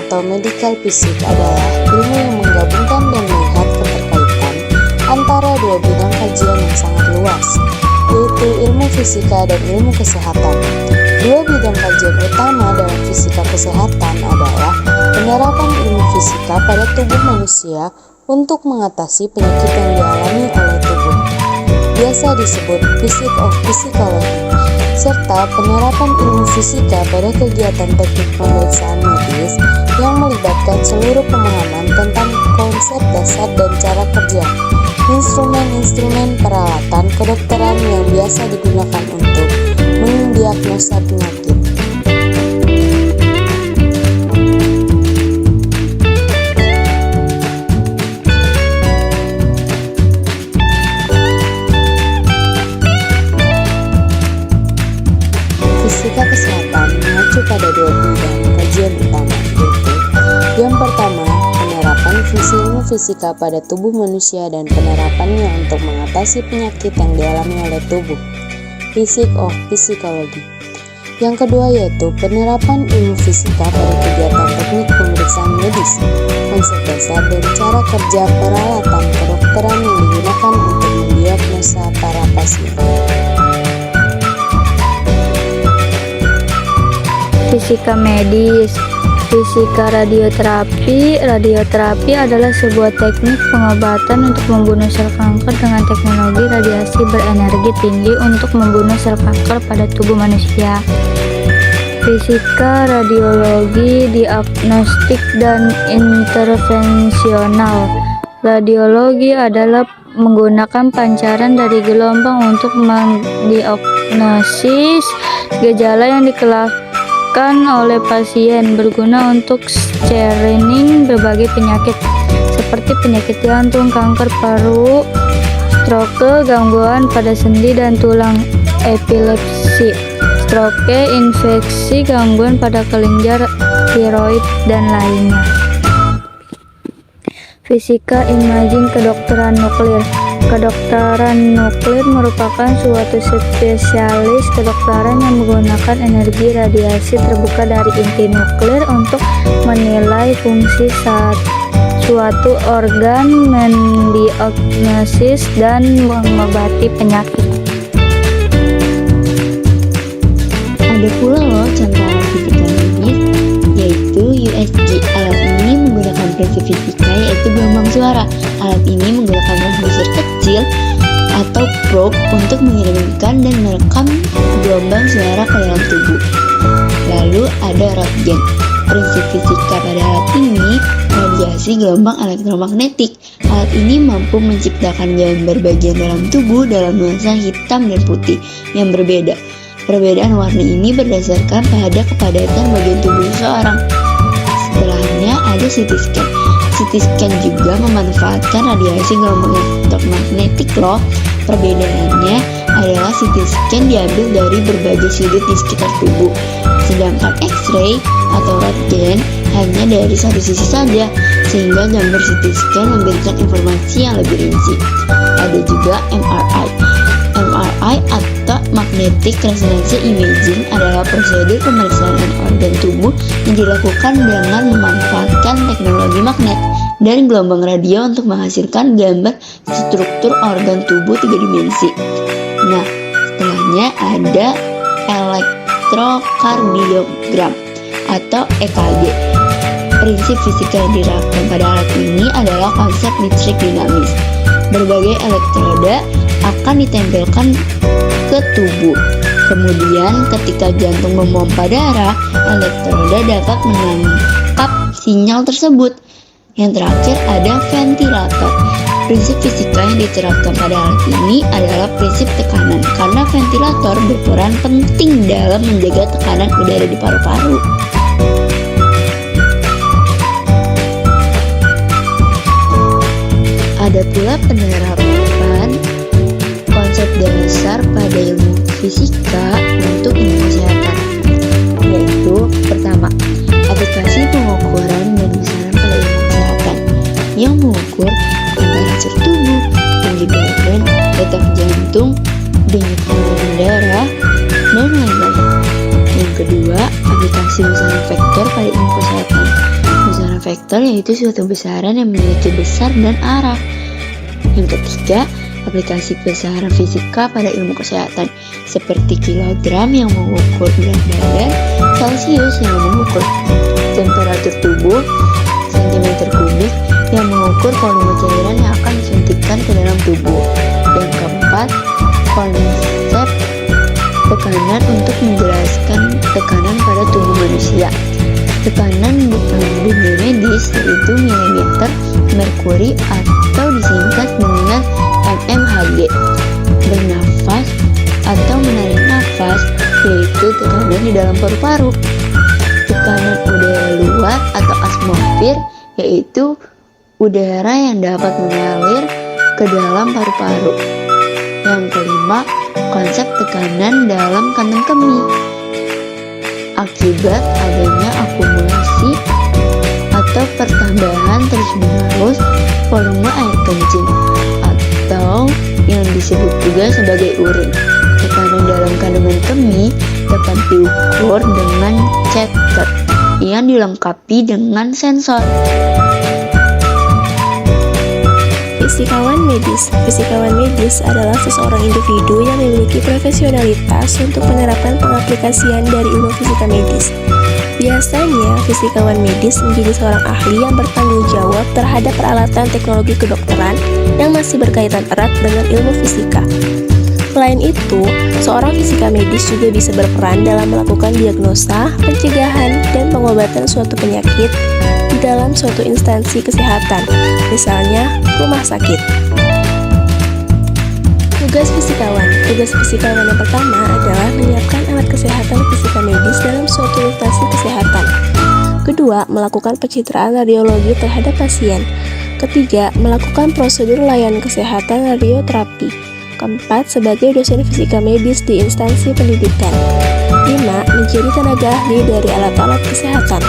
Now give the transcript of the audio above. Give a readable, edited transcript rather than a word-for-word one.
atau medical physics adalah ilmu yang menggabungkan dan melihat keterkaitan antara dua bidang kajian yang sangat luas, yaitu ilmu fisika dan ilmu kesehatan. Dua bidang kajian utama dalam fisika kesehatan adalah penerapan ilmu fisika pada tubuh manusia untuk mengatasi penyakit yang dialami oleh tubuh, biasa disebut physics of physiology, serta penerapan ilmu fisika pada kegiatan teknik pemeriksaan medis yang melibatkan seluruh pemahaman tentang konsep dasar dan cara kerja instrumen-instrumen peralatan kedokteran yang biasa digunakan untuk mendiagnosa penyakit. Fisika kesehatan mengacu pada dua bidang kajian utama, yaitu yang pertama, penerapan ilmu fisika pada tubuh manusia dan penerapannya untuk mengatasi penyakit yang dialami oleh tubuh, physics of physiology. Yang kedua yaitu penerapan ilmu fisika pada kegiatan teknik pemeriksaan medis, konsep dasar dan cara kerja peralatan kedokteran yang digunakan untuk mendiagnosa para pasien. Fisika medis. Fisika radioterapi. Radioterapi adalah sebuah teknik pengobatan untuk membunuh sel kanker dengan teknologi radiasi berenergi tinggi untuk membunuh sel kanker pada tubuh manusia. Fisika radiologi, diagnostik dan intervensional. Radiologi adalah menggunakan pancaran dari gelombang untuk mendiagnosis gejala yang dikeluarkan oleh pasien, berguna untuk screening berbagai penyakit seperti penyakit jantung, kanker paru, stroke, gangguan pada sendi dan tulang, epilepsi, stroke, infeksi, gangguan pada kelenjar tiroid dan lainnya. Fisika imaging kedokteran nuklir. Kedokteran nuklir merupakan suatu spesialis kedokteran yang menggunakan energi radiasi terbuka dari inti nuklir untuk menilai fungsi suatu organ, mendiagnosis dan mengobati penyakit. Ada pula loh contoh alat fisika medis, yaitu USG. Alat ini menggunakan prinsip fisika yaitu gelombang suara. Alat ini menggunakan transducer kecil atau probe untuk mengirimkan dan merekam gelombang suara ke dalam tubuh. Lalu ada Röntgen. Prinsip fisika pada alat ini radiasi gelombang elektromagnetik. Alat ini mampu menciptakan gambar bagian dalam tubuh dalam nuansa hitam dan putih yang berbeda. Perbedaan warna ini berdasarkan pada kepadatan bagian tubuh seseorang. Setelahnya ada CT scan. CT scan juga memanfaatkan radiasi gelombang elektromagnetik loh. Perbedaannya adalah CT scan diambil dari berbagai sudut di sekitar tubuh, sedangkan X-ray atau Röntgen hanya dari satu sisi saja, sehingga gambar CT scan memberikan informasi yang lebih rinci. Ada juga MRI. MRI atau Magnetic Resonance Imaging adalah prosedur pemeriksaan organ tubuh yang dilakukan dengan memanfaatkan teknologi magnet dan gelombang radio untuk menghasilkan gambar struktur organ tubuh 3 dimensi. Nah, setelahnya ada elektrokardiogram atau EKG. Prinsip fisika yang diterapkan pada alat ini adalah konsep listrik dinamis. Berbagai elektroda akan ditempelkan ke tubuh. Kemudian ketika jantung memompa darah, elektroda dapat menangkap sinyal tersebut. Yang terakhir ada ventilator. Prinsip fisika yang diterapkan pada alat ini adalah prinsip tekanan, karena ventilator berperan penting dalam menjaga tekanan udara di paru-paru. Ada pula penerapan konsep dasar pada ilmu fisika untuk ilmu kesehatan, yaitu pertama, aplikasi pengukuran dan besaran pada ilmu kesehatan yang mengukur temperatur tubuh, tinggi badan, detak jantung, denyut darah, dan lain-lain. Yang kedua, aplikasi besaran vektor pada ilmu kesehatan besaran vektor yaitu suatu besaran yang memiliki besar dan arah. Yang ketiga, aplikasi besaran fisika pada ilmu kesehatan seperti kilogram yang mengukur berat badan, Celcius yang mengukur temperatur tubuh, sentimeter kubik yang mengukur volume cairan yang akan disuntikkan ke dalam tubuh. Yang keempat, konsep tekanan untuk menjelaskan tekanan pada tubuh manusia. Tekanan dunia medis yaitu milimeter merkuri atau disingkat dengan mmHg. Bernafas atau menarik nafas yaitu tekanan di dalam paru-paru. Tekanan udara luar atau atmosfer yaitu udara yang dapat mengalir ke dalam paru-paru. Yang kelima, konsep tekanan dalam kantong kemih. Akibat adanya akumulasi atau pertambahan terus-menerus volume air kencing atau yang disebut juga sebagai urin. Tekanan dalam kandungan kemih dapat diukur dengan catheter yang dilengkapi dengan sensor. Fisikawan medis. Fisikawan medis adalah seseorang individu yang memiliki profesionalitas untuk penerapan pengaplikasian dari ilmu fisika medis. Biasanya, fisikawan medis menjadi seorang ahli yang bertanggung jawab terhadap peralatan teknologi kedokteran yang masih berkaitan erat dengan ilmu fisika. Selain itu, seorang fisika medis juga bisa berperan dalam melakukan diagnosa, pencegahan, dan pengobatan suatu penyakit di dalam suatu instansi kesehatan, misalnya rumah sakit. Tugas fisikawan. Tugas fisikawan yang pertama adalah menyiapkan alat kesehatan fisika medis dalam suatu instansi kesehatan. Kedua, melakukan pencitraan radiologi terhadap pasien. Ketiga, melakukan prosedur layanan kesehatan radioterapi. Keempat, sebagai dosen fisika medis di instansi pendidikan. 5. Menjadi tenaga ahli dari alat-alat kesehatan.